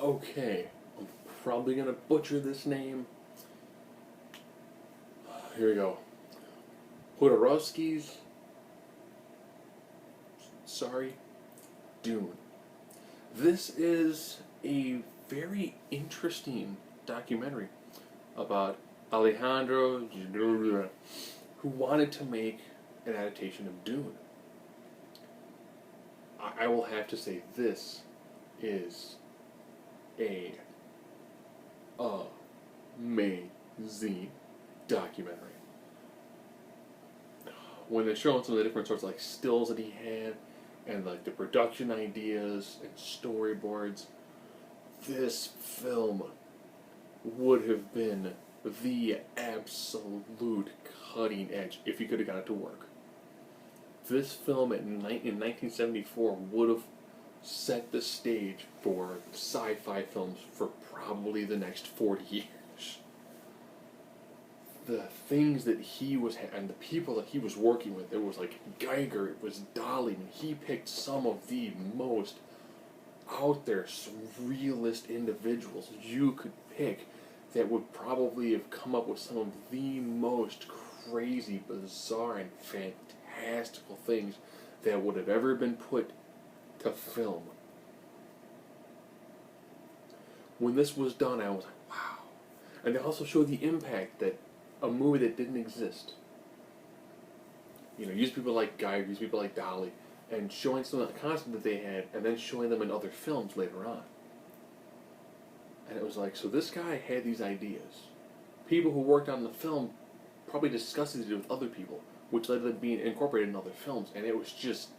Okay, I'm probably gonna butcher this name. Here we go. Jodorowsky's, sorry, Dune. This is a very interesting documentary about Alejandro Jodorowsky, who wanted to make an adaptation of Dune. I will have to say this is a amazing documentary. When they're showing some of the different sorts of like stills that he had and like the production ideas and storyboards, this film would have been the absolute cutting edge if he could have got it to work. This film in 1974 would have set the stage for sci-fi films for probably the next 40 years. The things that he was and the people that he was working with, it was like Geiger, it was Dali, and he picked some of the most out there, realist individuals you could pick that would probably have come up with some of the most crazy, bizarre, and fantastical things that would have ever been put to film. When this was done, I was like, wow. And they also showed the impact that a movie that didn't exist. You know, use people like Geiger, use people like Dali, and showing some of the concept that they had, and then showing them in other films later on. And it was like, so this guy had these ideas. People who worked on the film probably discussed it with other people, which led to them being incorporated in other films, and it was just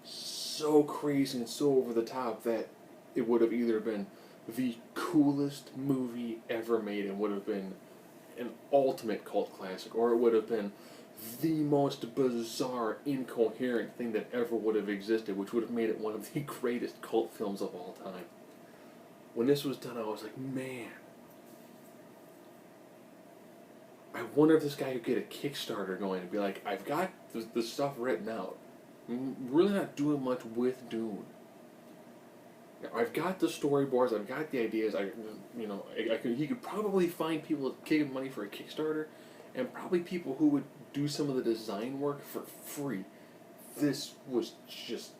so crazy and so over the top that it would have either been the coolest movie ever made and would have been an ultimate cult classic, or it would have been the most bizarre, incoherent thing that ever would have existed, which would have made it one of the greatest cult films of all time. When this was done, I was like, man, I wonder if this guy could get a Kickstarter going and be like, I've got the stuff written out. I'm really not doing much with Dune. I've got the storyboards, I've got the ideas. He could probably find people to give him money for a Kickstarter, and probably people who would do some of the design work for free. This was just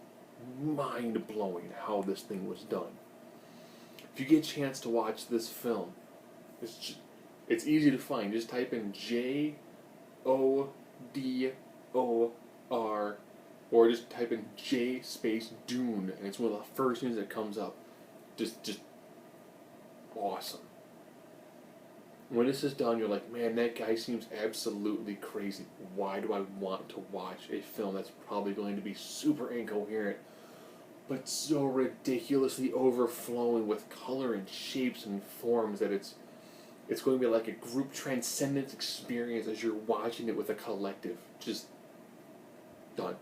mind-blowing how this thing was done. If you get a chance to watch this film, it's easy to find. Just type in Jodor, or just type in J space Dune, and it's one of the first things that comes up. Just awesome. When this is done, you're like, man, that guy seems absolutely crazy. Why do I want to watch a film that's probably going to be super incoherent, but so ridiculously overflowing with color and shapes and forms that it's going to be like a group transcendence experience as you're watching it with a collective. Just done.